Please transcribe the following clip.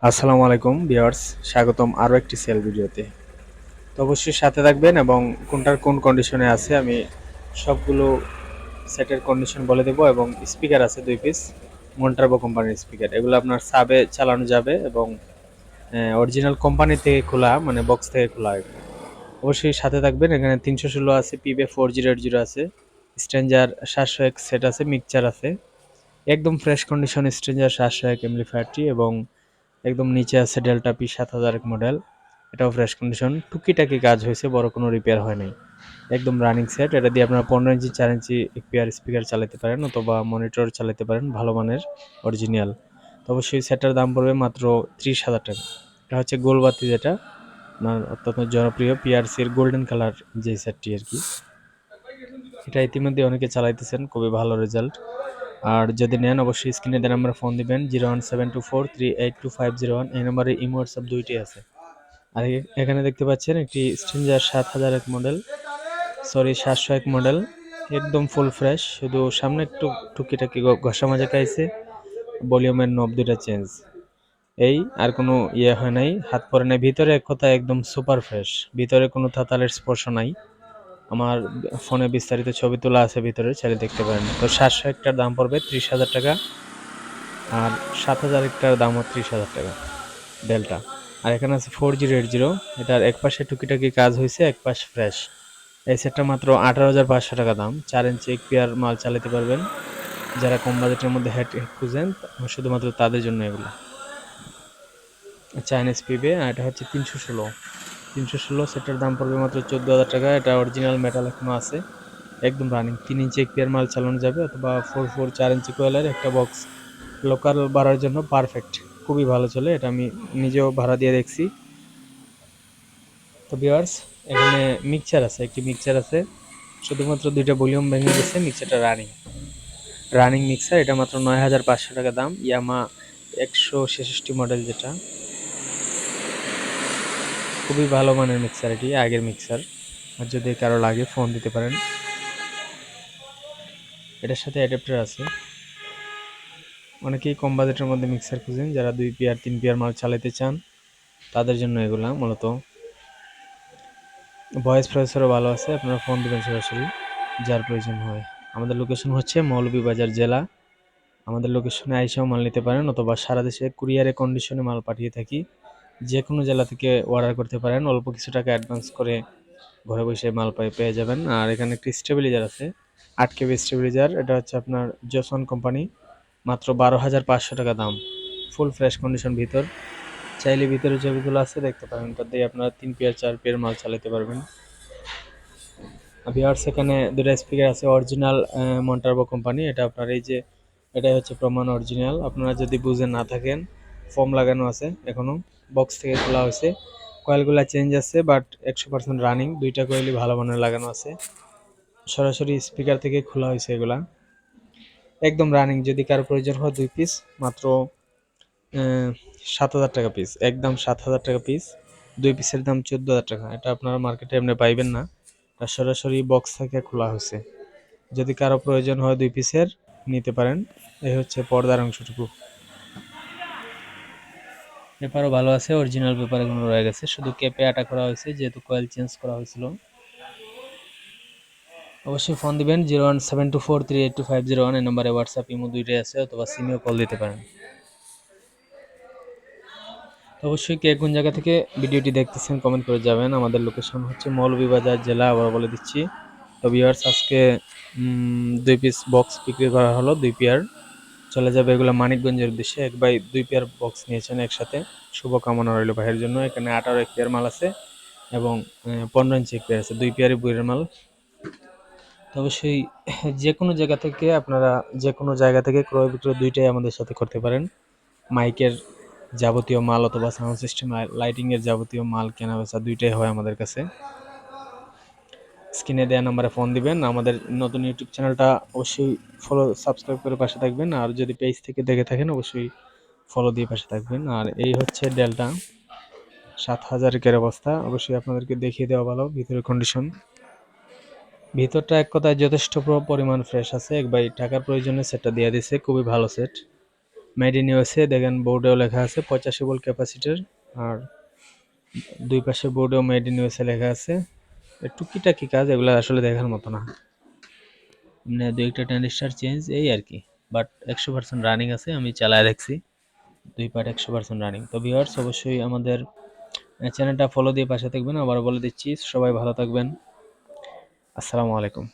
আসসালামু আলাইকুম ভিউয়ার্স, স্বাগতম আরও একটি সেল ভিডিওতে। তো অবশ্যই সাথে থাকবেন এবং কোনটার কোন কন্ডিশনে আছে আমি সবগুলো সেটের কন্ডিশন বলে দেবো। এবং স্পিকার আছে 2 পিস মন্টারবো কোম্পানির স্পিকার, এগুলো আপনার সাবে চালানো যাবে এবং অরিজিনাল কোম্পানি থেকে খোলা, মানে বক্স থেকে খোলা। অবশ্যই সাথে থাকবেন। এখানে 316 আছে, পিবে 4080 আছে, স্ট্রেঞ্জার 701 সেট আছে, মিক্সচার আছে, একদম ফ্রেশ কন্ডিশন স্ট্রেঞ্জার 701 এমপ্লিফায়ারটি। এবং একদম নিচে আছে ডেল্টা পি 7001 মডেল, এটাও ফ্রেশ কন্ডিশন, টুকিটাকি কাজ হয়েছে, বড় কোনো রিপেয়ার হয় নাই, একদম রানিং সেট। এটা দিয়ে আপনারা 15 ইঞ্চি 4 ইঞ্চি এক্সপিআর স্পিকার চালাতে পারেন অথবা মনিটর চালাতে পারেন ভালো মানের অরিজিনাল। তো অবশ্যই সেটার দাম পড়বে মাত্র 30,000 টাকা। এটা হচ্ছে গোলবাতি, যেটা আপনার অত্যন্ত জনপ্রিয় পিআরসির গোল্ডেন কালার যে সেটটি আর কি। এটা ইতিমধ্যে অনেকে চালাইতেছেন, খুবই ভালো রেজাল্ট। আর যদি নেন অবশ্যই স্ক্রিনে দেওয়া নাম্বারে ফোন দিবেন, 01724382501। এই নাম্বারে ইমো হোয়াটসঅ্যাপ দুইটাই আছে। আর এখানে দেখতে পাচ্ছেন একটি স্ট্রেঞ্জার 7001 মডেল, সরি 701 মডেল, একদম ফুল ফ্রেশ, শুধু সামনে একটু টুকিটাকি ঘষা মাজা খাইছে, ভলিউমের নব দুইটা চেঞ্জ, এই আর কোনো ইয়ে হয় নাই, হাত পরে নাই। ভিতরে এক কথা একদম সুপার ফ্রেশ, ভিতরে কোনো থাতালের স্পর্শ নাই। আমার ফোনে বিস্তারিত ছবি তোলা আছে ভিতরে, চাইলে দেখতে পারেন। তো 701টার দাম পড়বে 30,000 টাকা, আর 7,001টার দামও 30,000 টাকা ডেল্টা। আর এখানে আছে 4080, এটার এক পাশে টুকিটাকি কাজ হয়েছে, এক পাশ ফ্রেশ। এই সেটটা মাত্র 18,500 টাকা দাম। 4 ইঞ্চি এক্সপিআর মাল চালাতে পারবেন। যারা কম বাজেটের মধ্যে হেড খুঁজেন শুধুমাত্র তাদের জন্য এগুলো। চাইনিজ পিবে, আর এটা হচ্ছে 316 সেটার দাম পড়বে মাত্র 14,000 টাকা। এটা অরিজিনাল মেটাল এখনো আছে, একদম রানিং। 3 ইঞ্চি এক্সপিআর মাল চালানো যাবে অথবা 4 ইঞ্চি কোয়েলের একটা বক্স লোকাল ভাড়ার জন্য পারফেক্ট, খুবই ভালো চলে। এটা আমি নিজেও ভাড়া দিয়ে দেখছি। তো ভিউয়ার্স, এখানে মিক্সচার আছে, একটি মিক্সচার আছে, শুধুমাত্র দুইটা ভলিউম ভেঙে গেছে, মিক্সচারটা রানিং রানিং মিক্সার। এটা মাত্র 9,500 টাকা দাম। ইয়ামা 166 মডেল, যেটা খুবই ভালো মানের মিক্সার, এটি আগের মিক্সার। আর যদি কারো লাগে ফোন দিতে পারেন। এটার সাথে অ্যাডাপ্টার আছে। অনেকেই কম বাজেটের মধ্যে মিক্সার খুঁজেন, যারা 2 পেয়ার 3 পেয়ার মাল চালাতে চান তাদের জন্য এগুলা মূলত। ভয়েস প্রসেসরও ভালো আছে, আপনারা ফোন দিবেন সরাসরি যার প্রয়োজন হয়। আমাদের লোকেশন হচ্ছে মৌলভীবাজার জেলা। আমাদের লোকেশনে আইসাও মাল নিতে পারেন অথবা সারা দেশে কুরিয়ারে কন্ডিশনে মাল পাঠিয়ে থাকি। যে কোনো জেলা থেকে অর্ডার করতে পারেন, অল্প কিছু টাকা অ্যাডভান্স করে ঘরে বসে মাল পেয়ে যাবেন। আর এখানে একটি স্টেবিলাইজার আছে, 8 KB স্টেবিলাইজার, এটা হচ্ছে আপনার জসন কোম্পানি, মাত্র 12,500 টাকা দাম। ফুল ফ্রেশ কন্ডিশন ভিতর, চাইলে ভিতরে ছবিগুলো আছে দেখতে পারেন, তার দিয়ে আপনারা 3 পেয়ার 4 পেয়ার মাল চালাতে পারবেন। ভিউয়ার্স, এখানে দুটো স্পিকার আছে অরিজিনাল মন্টারবো কোম্পানি। এটা আপনার এই যে এটাই হচ্ছে প্রমাণ অরিজিনাল। আপনারা যদি বুঝে না থাকেন, ফোম লাগানো আছে, এখনো বক্স থেকে খোলা হয়েছে, কয়েলগুলো চেঞ্জ আছে, বাট 100% রানিং। দুইটা কয়েলই ভালো মানের লাগানো আছে, সরাসরি স্পিকার থেকে খোলা হয়েছে এগুলা, একদম রানিং। যদি কারো প্রয়োজন হয় 2 পিস, মাত্র 7,000 টাকা পিস, একদম 7,000 টাকা পিস। 2 পিসের দাম 14,000 টাকা। এটা আপনারা মার্কেটে এমনি পাইবেন না, এটা সরাসরি বক্স থেকে খোলা হয়েছে। যদি কারো প্রয়োজন হয় 2 পিসের, নিতে পারেন। এই হচ্ছে পর্দার অংশটুকু, পেপারও ভালো আছে, অরিজিনাল পেপার এগুলো রয়ে গেছে, শুধু কেপে আটা করা হয়েছে যেহেতু কয়েল চেঞ্জ করা হয়েছিল। অবশ্যই ফোন দিবেন 01724382501। এই নম্বরে হোয়াটসঅ্যাপ ইমো দুইটাই আছে, অথবা সিমেও কল দিতে পারেন। অবশ্যই কে কোন জায়গা থেকে ভিডিওটি দেখতেছেন কমেন্ট করে যাবেন। আমাদের লোকেশন হচ্ছে মৌলভীবাজার জেলা, আবার বলে দিচ্ছি। তো ভিউয়ার্স, আজকে 2 পিস বক্স বিক্রি করা হলো, 2 পেয়ার চলে যাবে এগুলো মানিকগঞ্জের উদ্দেশ্যে। এক ভাই 2 পেয়ার বক্স নিয়েছেন একসাথে, শুভকামনা রইল ভাইয়ের জন্য। এখানে 18 পেয়ার মাল আছে এবং 15 ইঞ্চি এক পেয়ার আছে, 2 পেয়ারই বইয়ের মাল। তো অবশ্যই যে কোনো জায়গা থেকে আপনারা যে কোনো জায়গা থেকে ক্রয় বিক্রয় দুইটাই আমাদের সাথে করতে পারেন। মাইকের যাবতীয় মাল অথবা সাউন্ড সিস্টেম, লাইটিং এর যাবতীয় মাল কেনা বেচা দুইটাই হয় আমাদের কাছে। স্ক্রিনে দেওয়া নাম্বারে ফোন দিবেন। আমাদের নতুন ইউটিউব চ্যানেলটা অবশ্যই সাবস্ক্রাইব করে পাশে থাকবেন। আর যদি পেজ থেকে দেখে থাকেন অবশ্যই ফলো দিয়ে পাশে থাকবেন। আর এই হচ্ছে ডেল্টা 7,000 অবস্থা, অবশ্যই আপনাদেরকে দেখিয়ে দেওয়া ভালো ভিতরের কন্ডিশন। ভিতরটা এক কথায় যথেষ্ট পরিমাণ ফ্রেশ আছে। এক ভাই টাকার প্রয়োজনে সেটটা দিয়ে দিছে, খুবই ভালো সেট। মেড ইন ইউএসএ দেখেন বোর্ডেও লেখা আছে 85 ভোল্ট ক্যাপাসিটর, আর দুই পাশে বোর্ডেও মেড ইন ইউএসএ লেখা আছে। টুকিটাকি কাজ, এগুলো আসলে দেখার মতো না, মানে দুই একটা ট্রানজিস্টার চেঞ্জ এই আর কি। বাট 100% রানিং আছে, আমি চালায় দেখছি, দুই পার্ট 100% রানিং। তো ভিউয়ার্স অবশ্যই আমাদের চ্যানেলটা ফলো দিয়ে পাশে থাকবেন। আবার বলে দিচ্ছি, সবাই ভালো থাকবেন। আসসালামু আলাইকুম।